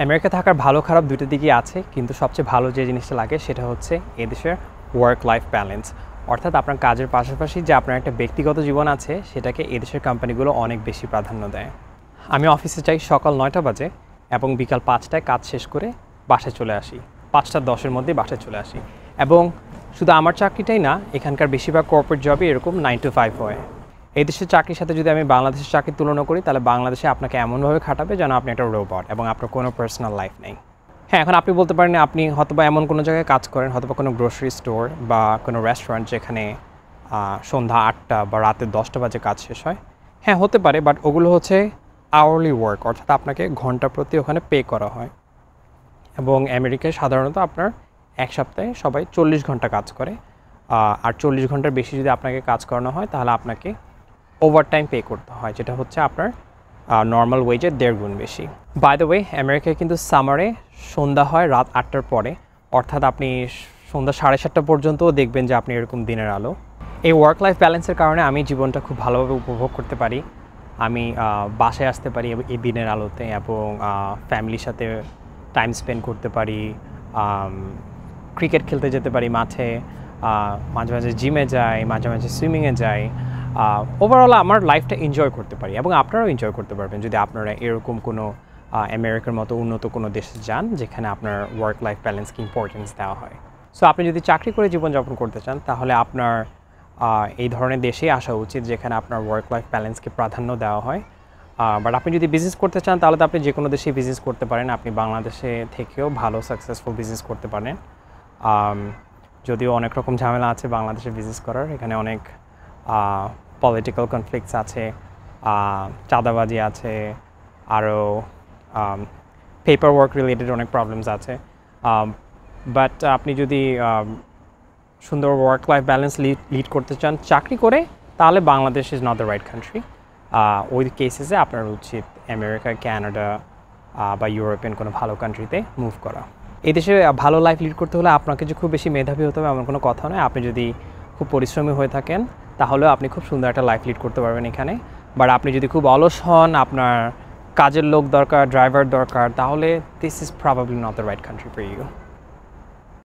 America থাকার ভালো খারাপ দুটো দিকই আছে, কিন্তু সবচেয়ে ভালো যে জিনিসটা লাগে সেটা হচ্ছে এদেশের ওয়ার্ক লাইফ ব্যালেন্স। অর্থাৎ আপনার কাজের পাশাপাশি যে আপনার একটা ব্যক্তিগত জীবন আছে সেটাকে এদেশের কোম্পানিগুলো অনেক বেশি প্রাধান্য দেয়। আমি অফিসে যাই সকাল 9টা বাজে এবং বিকাল 5টায় কাজ শেষ করে বাসায় চলে আসি। 5টা 10-এর মধ্যে বাসায় চলে আসি। এবং শুধু আমার চাকরিটাই না, এখানকার বেশিরভাগ কর্পোরেট জবই এরকম 9 to 5 হয়। এই দেশের চাকরির সাথে যদি আমি বাংলাদেশের চাকরির তুলনা করি, তাহলে বাংলাদেশে আপনাকে এমনভাবে খাটাবে যেন আপনি একটা রোবট এবং আপনার কোনো পার্সোনাল লাইফ নেই। হ্যাঁ, এখন আপনি বলতে পারেন আপনি হয়তোবা এমন কোনো জায়গায় কাজ করেন, হয়তোবা কোনো গ্রোসারি স্টোর বা কোনো রেস্টুরেন্ট যেখানে সন্ধ্যা 8টা বা রাতে 10টা বাজে কাজ শেষ হয়। হ্যাঁ, হতে পারে, বাট ওগুলো হচ্ছে আওয়ারলি ওয়ার্ক, অর্থাৎ আপনাকে ঘন্টা প্রতি ওখানে পে করা হয়। এবং আমেরিকায় সাধারণত আপনার এক সপ্তাহে সবাই 40 ঘন্টা কাজ করে, আর 40 ঘন্টার বেশি যদি আপনাকে কাজ করানো হয় তাহলে আপনাকে ওভারটাইম পে করতে হয়, যেটা হচ্ছে আপনার নর্মাল ওয়েজের 1.5 গুণ বেশি। বাই দ্য ওয়ে, আমেরিকায় কিন্তু সামারে সন্ধ্যা হয় রাত 8টার পরে, অর্থাৎ আপনি সন্ধ্যা 7:30 পর্যন্তও দেখবেন যে আপনি এরকম দিনের আলো। এই ওয়ার্ক লাইফ ব্যালেন্সের কারণে আমি জীবনটা খুব ভালোভাবে উপভোগ করতে পারি। আমি বাসায় আসতে পারি এই দিনের আলোতে এবং ফ্যামিলির সাথে টাইম স্পেন্ড করতে পারি, ক্রিকেট খেলতে যেতে পারি মাঠে, মাঝে মাঝে জিমে যাই, মাঝে মাঝে সুইমিংয়ে যাই। ওভারঅল আমার লাইফটা এনজয় করতে পারি এবং আপনারাও এনজয় করতে পারবেন যদি আপনারা এরকম কোনো আমেরিকার মতো উন্নত কোনো দেশে যান যেখানে আপনার ওয়ার্ক লাইফ ব্যালেন্সকে ইম্পর্টেন্স দেওয়া হয়। সো আপনি যদি চাকরি করে জীবনযাপন করতে চান তাহলে আপনার এই ধরনের দেশেই আসা উচিত যেখানে আপনার ওয়ার্ক লাইফ ব্যালেন্সকে প্রাধান্য দেওয়া হয়। বাট আপনি যদি বিজনেস করতে চান তাহলে তো আপনি যে কোনো দেশেই বিজনেস করতে পারেন, আপনি বাংলাদেশে থেকেও ভালো সাকসেসফুল বিজনেস করতে পারেন। যদিও অনেক রকম ঝামেলা আছে বাংলাদেশে বিজনেস করার, এখানে অনেক পলিটিক্যাল কনফ্লিক্টস আছে, চাঁদাবাজি আছে, আরও পেপার ওয়ার্ক রিলেটেড অনেক প্রবলেমস আছে। বাট আপনি যদি সুন্দর ওয়ার্ক লাইফ ব্যালেন্স লিড করতে চান চাকরি করে, তাহলে Bangladesh is not the right country. ওই কেসেসে আপনার উচিত আমেরিকা, কানাডা বা ইউরোপিয়ান কোনো ভালো কান্ট্রিতে মুভ করা। এই দেশে ভালো লাইফ লিড করতে হলে আপনাকে যে খুব বেশি মেধাবী হতে হবে এমন কোনো কথা নয়। আপনি যদি খুব পরিশ্রমী হয়ে থাকেন তাহলেও আপনি খুব সুন্দর একটা লাইফ লিড করতে পারবেন এখানে। বাট আপনি যদি খুব অলস হন, আপনার কাজের লোক দরকার, ড্রাইভার দরকার, তাহলে this is probably not the right country for you.